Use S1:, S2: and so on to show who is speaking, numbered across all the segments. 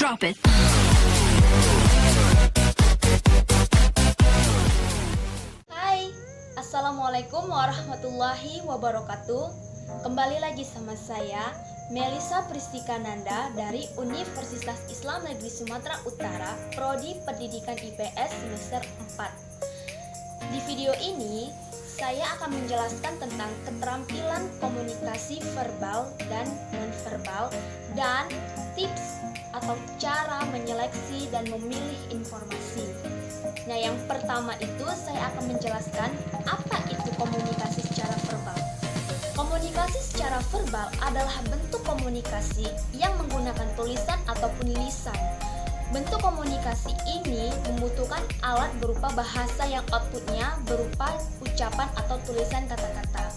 S1: Drop it.
S2: Hai, Assalamualaikum warahmatullahi wabarakatuh. Kembali lagi sama saya, Melisa Pristikananda dari Universitas Islam Negeri Sumatera Utara, Prodi Pendidikan IPS semester 4. Di video ini, saya akan menjelaskan tentang keterampilan komunikasi verbal dan nonverbal dan tips atau cara menyeleksi dan memilih informasi. Nah, yang pertama itu saya akan menjelaskan apa itu komunikasi secara verbal. Komunikasi secara verbal adalah bentuk komunikasi yang menggunakan tulisan ataupun lisan. Bentuk komunikasi ini membutuhkan alat berupa bahasa yang outputnya berupa ucapan atau tulisan kata-kata.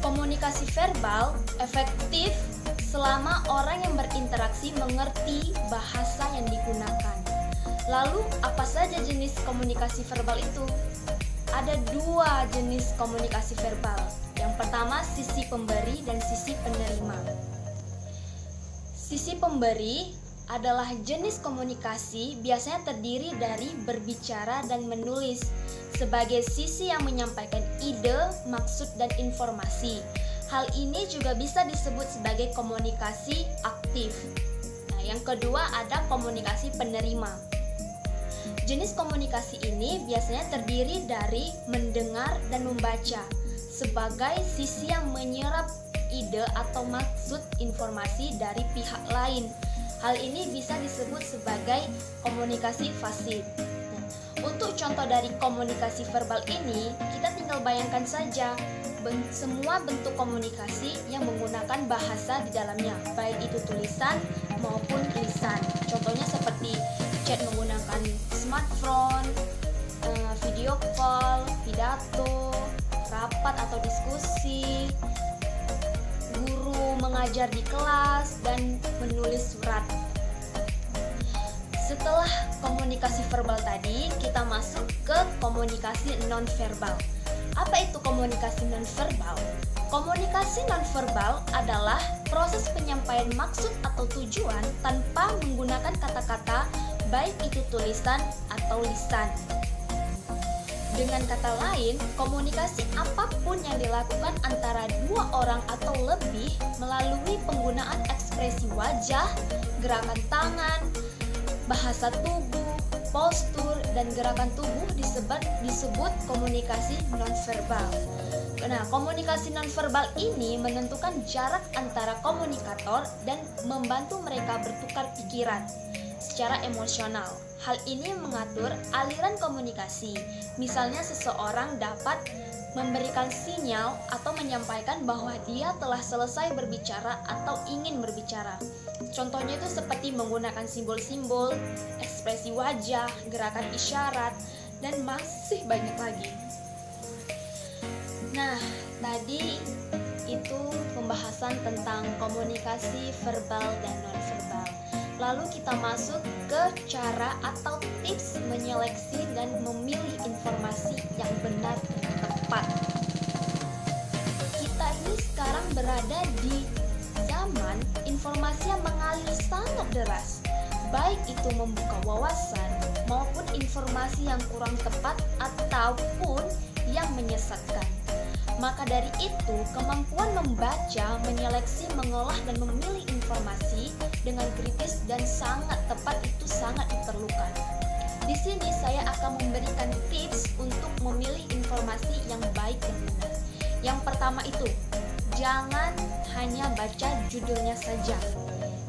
S2: Komunikasi verbal efektif selama orang yang berinteraksi mengerti bahasa yang digunakan. Lalu, apa saja jenis komunikasi verbal itu? Ada dua jenis komunikasi verbal. Yang pertama, sisi pemberi dan sisi penerima. Sisi pemberi adalah jenis komunikasi biasanya terdiri dari berbicara dan menulis sebagai sisi yang menyampaikan ide, maksud, dan informasi. Hal ini juga bisa disebut sebagai komunikasi aktif. Nah, yang kedua ada komunikasi penerima. Jenis komunikasi ini biasanya terdiri dari mendengar dan membaca sebagai sisi yang menyerap ide atau maksud informasi dari pihak lain. Hal ini bisa disebut sebagai komunikasi pasif. Nah, untuk contoh dari komunikasi verbal ini, kita tinggal bayangkan saja semua bentuk komunikasi yang menggunakan bahasa di dalamnya, baik itu tulisan maupun lisan. Contohnya seperti chat menggunakan smartphone, video call, pidato, rapat atau diskusi, guru mengajar di kelas, dan menulis surat. Setelah komunikasi verbal tadi, kita masuk ke komunikasi nonverbal. Apa itu komunikasi nonverbal? Komunikasi nonverbal adalah proses penyampaian maksud atau tujuan tanpa menggunakan kata-kata, baik itu tulisan atau lisan. Dengan kata lain, komunikasi apapun yang dilakukan antara dua orang atau lebih melalui penggunaan ekspresi wajah, gerakan tangan, bahasa tubuh, postur, dan gerakan tubuh disebut komunikasi nonverbal. Nah, komunikasi nonverbal ini menentukan jarak antara komunikator dan membantu mereka bertukar pikiran secara emosional. Hal ini mengatur aliran komunikasi. Misalnya seseorang dapat memberikan sinyal atau menyampaikan bahwa dia telah selesai berbicara atau ingin berbicara. Contohnya itu seperti menggunakan simbol-simbol, ekspresi wajah, gerakan isyarat, dan masih banyak lagi. Nah, tadi itu pembahasan tentang komunikasi verbal dan nonverbal. Lalu kita masuk ke cara atau tips menyeleksi dan memilih informasi yang benar dan tepat. Kita ini sekarang berada di zaman informasi yang mengalir sangat deras, baik itu membuka wawasan maupun informasi yang kurang tepat ataupun yang menyesatkan. Maka dari itu, kemampuan membaca, menyeleksi, mengolah, dan memilih informasi dengan kritis dan sangat tepat itu sangat diperlukan. Di sini saya akan memberikan tips untuk memilih informasi yang baik dan benar. Yang pertama itu, jangan hanya baca judulnya saja.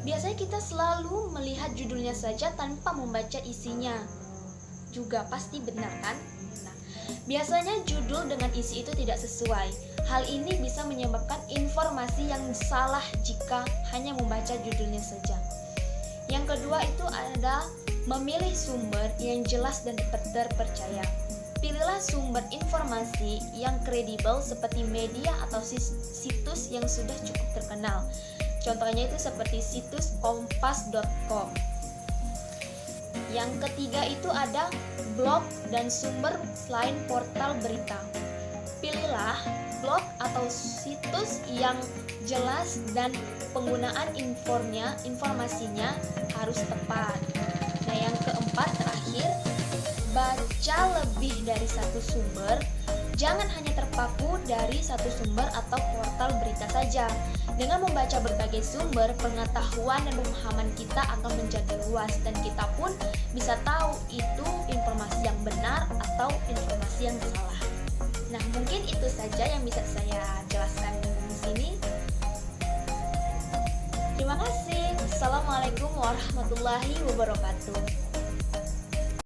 S2: Biasanya kita selalu melihat judulnya saja tanpa membaca isinya. Juga pasti benar kan? Biasanya judul dengan isi itu tidak sesuai. Hal ini bisa menyebabkan informasi yang salah jika hanya membaca judulnya saja. Yang kedua itu ada memilih sumber yang jelas dan terpercaya. Pilihlah sumber informasi yang kredibel seperti media atau situs yang sudah cukup terkenal. Contohnya itu seperti situs kompas.com. Yang ketiga itu ada blog dan sumber selain portal berita. Pilihlah blog atau situs yang jelas dan penggunaan informasinya harus tepat. Nah, yang keempat terakhir, baca lebih dari satu sumber. Jangan hanya terpaku dari satu sumber atau portal berita saja. Dengan membaca berbagai sumber, pengetahuan dan pemahaman kita akan menjadi luas dan kita pun bisa tahu itu informasi yang benar atau informasi yang salah. Nah, mungkin itu saja yang bisa saya jelaskan di sini. Terima kasih. Assalamualaikum warahmatullahi wabarakatuh.